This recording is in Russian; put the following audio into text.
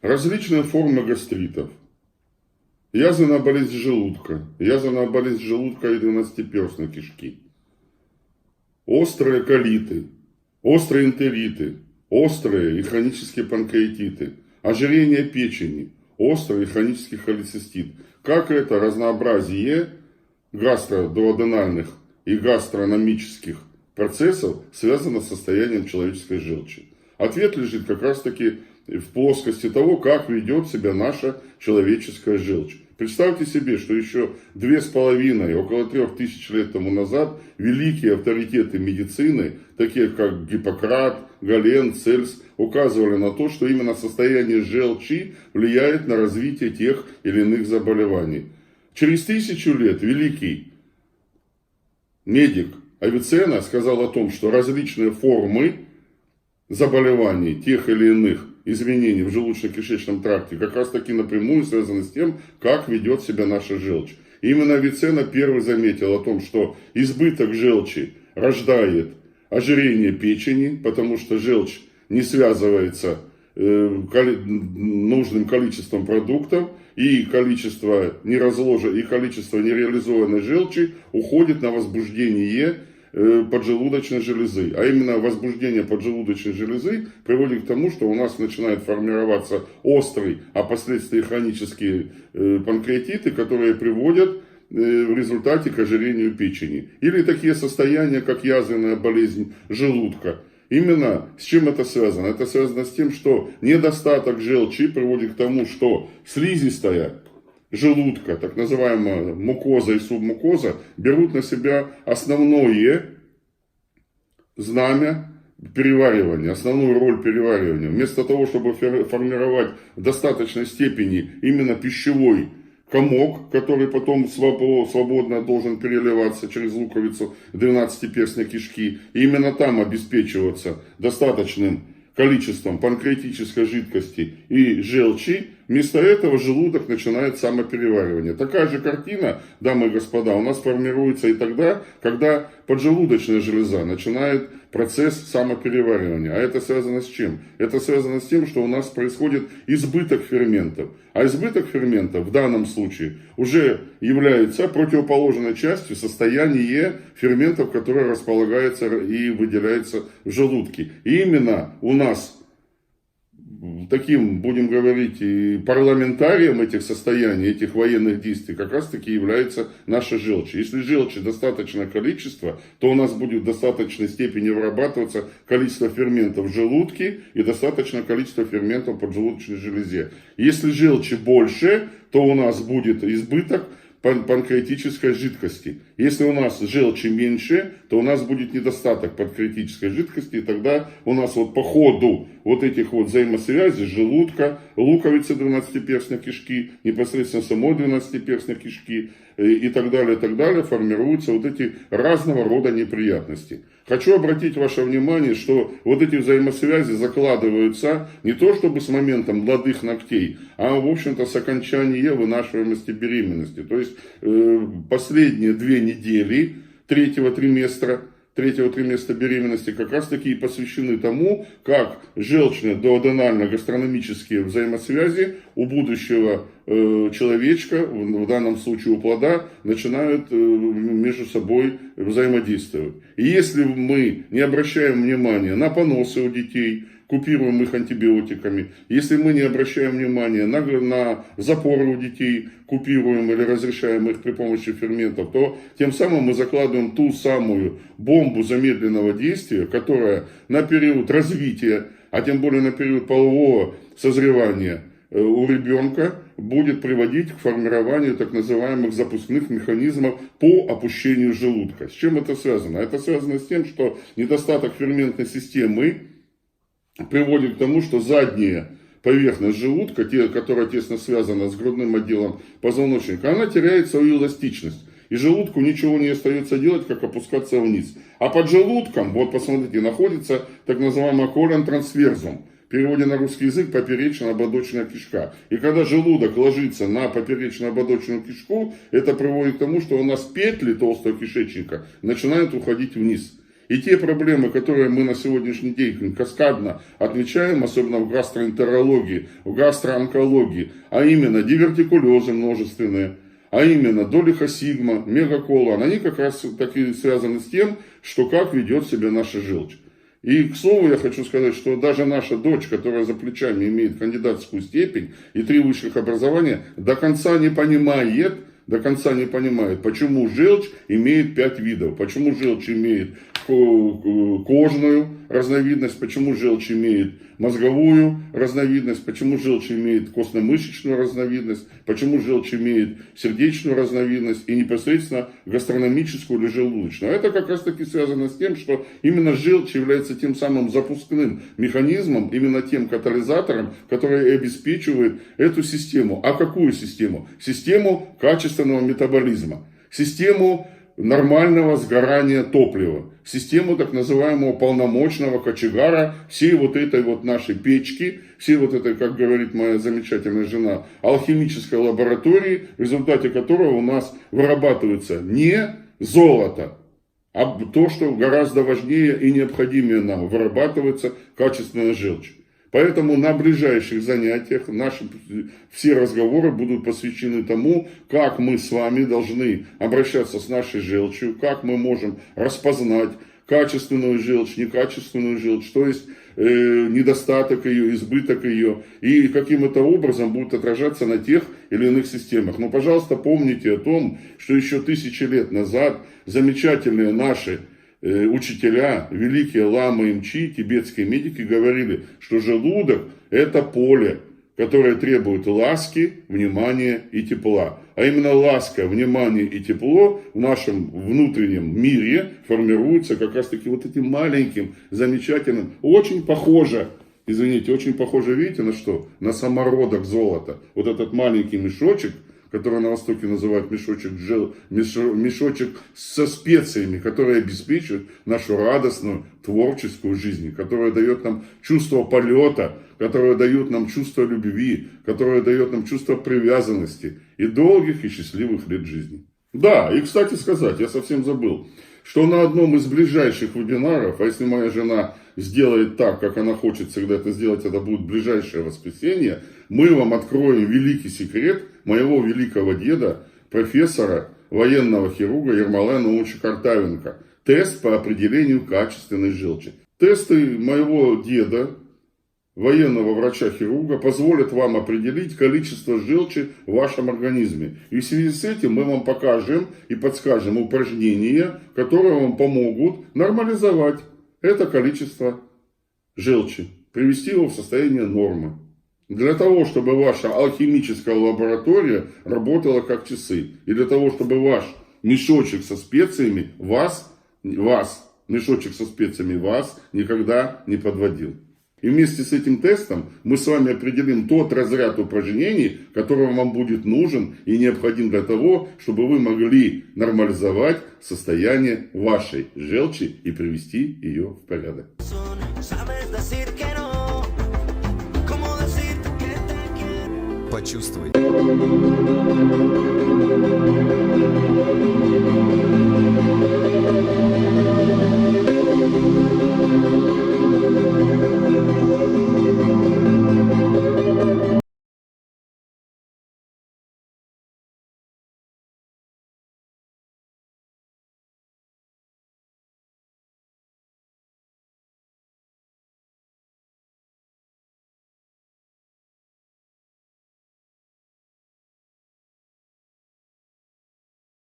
Различные формы гастритов. Язвенная болезнь желудка. Язвенная болезнь желудка и двенадцатиперстной кишки. Острые колиты. Острые энтериты. Острые и хронические панкреатиты. Ожирение печени. Острый и хронический холецистит. Как это разнообразие гастродуоденальных и гастрономических процессов связано с состоянием человеческой желчи? Ответ лежит как раз таки в плоскости того, как ведет себя наша человеческая желчь. Представьте себе, что еще 2,5, около 3000 лет тому назад великие авторитеты медицины, такие как Гиппократ, Гален, Цельс, указывали на то, что именно состояние желчи влияет на развитие тех или иных заболеваний. Через 1000 лет великий медик Авиценна сказал о том, что различные формы заболеваний тех или иных изменений в желудочно-кишечном тракте как раз таки напрямую связаны с тем, как ведет себя наша желчь. И именно Авиценна первый заметил о том, что избыток желчи рождает ожирение печени, потому что желчь не связывается нужным количеством продуктов, и количество нереализованной желчи уходит на возбуждение поджелудочной железы. А именно возбуждение поджелудочной железы приводит к тому, что у нас начинает формироваться острый, а впоследствии хронические панкреатиты, которые приводят в результате к ожирению печени. Или такие состояния, как язвенная болезнь желудка. Именно с чем это связано? Это связано с тем, что недостаток желчи приводит к тому, что слизистая желудка, так называемая мукоза и субмукоза, берут на себя основное знамя переваривания, основную роль переваривания. Вместо того, чтобы формировать в достаточной степени именно пищевой комок, который потом свободно должен переливаться через луковицу 12-перстной кишки, и именно там обеспечиваться достаточным количеством панкреатической жидкости и желчи, вместо этого желудок начинает самопереваривание. Такая же картина, дамы и господа, у нас формируется и тогда, когда поджелудочная железа начинает процесс самопереваривания. А это связано с чем? Это связано с тем, что у нас происходит избыток ферментов. А избыток ферментов в данном случае уже является противоположной частью состояния ферментов, которые располагаются и выделяются в желудке. И именно у нас таким, будем говорить, и парламентарием этих состояний, этих военных действий как раз таки является наша желчь. Если желчи достаточное количество, то у нас будет в достаточной степени вырабатываться количество ферментов в желудке и достаточное количество ферментов в поджелудочной железе. Если желчи больше, то у нас будет избыток панкреатической жидкости. Если у нас желчи меньше, то у нас будет недостаток панкреатической жидкости, и тогда у нас вот по ходу вот этих вот взаимосвязей желудка, луковицы 12-перстной кишки, непосредственно самой 12-перстной кишки и так далее, формируются вот эти разного рода неприятности. Хочу обратить ваше внимание, что вот эти взаимосвязи закладываются не то чтобы с моментом молодых ногтей, а в общем-то с окончания вынашиваемости беременности. То есть последние 2 недели третьего триместра беременности как раз таки и посвящены тому, как желчно-дуоденально-гастрономические взаимосвязи у будущего человечка, в данном случае у плода, начинают между собой взаимодействовать. И если мы не обращаем внимания на поносы у детей, купируем их антибиотиками, если мы не обращаем внимания на запоры у детей, купируем или разрешаем их при помощи ферментов, то тем самым мы закладываем ту самую бомбу замедленного действия, которая на период развития, а тем более на период полового созревания у ребенка будет приводить к формированию так называемых запускных механизмов по опущению желудка. С чем это связано? Это связано с тем, что недостаток ферментной системы приводит к тому, что задняя поверхность желудка, которая тесно связана с грудным отделом позвоночника, она теряет свою эластичность. И желудку ничего не остается делать, как опускаться вниз. А под желудком, вот посмотрите, находится так называемый колон трансверзум. В переводе на русский язык поперечно-ободочная кишка. И когда желудок ложится на поперечно-ободочную кишку, это приводит к тому, что у нас петли толстого кишечника начинают уходить вниз. И те проблемы, которые мы на сегодняшний день каскадно отмечаем, особенно в гастроэнтерологии, в гастроонкологии, а именно дивертикулезы множественные, а именно долихосигма, мегаколон, они как раз таки связаны с тем, что как ведет себя наша желчь. И, к слову, я хочу сказать, что даже наша дочь, которая за плечами имеет кандидатскую степень и 3 высших образования, до конца не понимает, почему желчь имеет 5 видов, почему желчь имеет кожную разновидность, почему желчь имеет мозговую разновидность, почему желчь имеет костно-мышечную разновидность, почему желчь имеет сердечную разновидность и непосредственно гастрономическую или желудочную. Это как раз таки связано с тем, что именно желчь является тем самым запускным механизмом, именно тем катализатором, который обеспечивает эту систему. А какую систему? Систему качественного метаболизма, систему нормального сгорания топлива, систему так называемого полномочного кочегара всей вот этой вот нашей печки, всей вот этой, как говорит моя замечательная жена, алхимической лаборатории, в результате которого у нас вырабатывается не золото, а то, что гораздо важнее и необходимее нам, вырабатывается качественная желчь. Поэтому на ближайших занятиях наши все разговоры будут посвящены тому, как мы с вами должны обращаться с нашей желчью, как мы можем распознать качественную желчь, некачественную желчь, то есть недостаток ее, избыток ее, и каким это образом будет отражаться на тех или иных системах. Но, пожалуйста, помните о том, что еще 1000 лет назад замечательные наши учителя, великие ламы и мчи, тибетские медики говорили, что желудок – это поле, которое требует ласки, внимания и тепла. А именно ласка, внимание и тепло в нашем внутреннем мире формируются как раз таки вот этим маленьким, замечательным, очень похоже, очень похоже, видите, на что? На самородок золота. Вот этот маленький мешочек, который на Востоке называют мешочек со специями, который обеспечивает нашу радостную творческую жизнь, которая дает нам чувство полета, которая дает нам чувство любви, которая дает нам чувство привязанности и долгих и счастливых лет жизни. Да, и кстати сказать, я совсем забыл, что на одном из ближайших вебинаров, а если моя жена сделает так, как она хочет всегда это сделать, это будет ближайшее воскресенье, мы вам откроем великий секрет моего великого деда, профессора, военного хирурга Ермолая Наумовича Картавенко. Тест по определению качественной желчи. Тесты моего деда, военного врача-хирурга, позволят вам определить количество желчи в вашем организме. И в связи с этим мы вам покажем и подскажем упражнения, которые вам помогут нормализовать это количество желчи, привести его в состояние нормы. Для того, чтобы ваша алхимическая лаборатория работала как часы. И для того, чтобы ваш мешочек со специями мешочек со специями вас никогда не подводил. И вместе с этим тестом мы с вами определим тот разряд упражнений, который вам будет нужен и необходим для того, чтобы вы могли нормализовать состояние вашей желчи и привести ее в порядок. Почувствуй.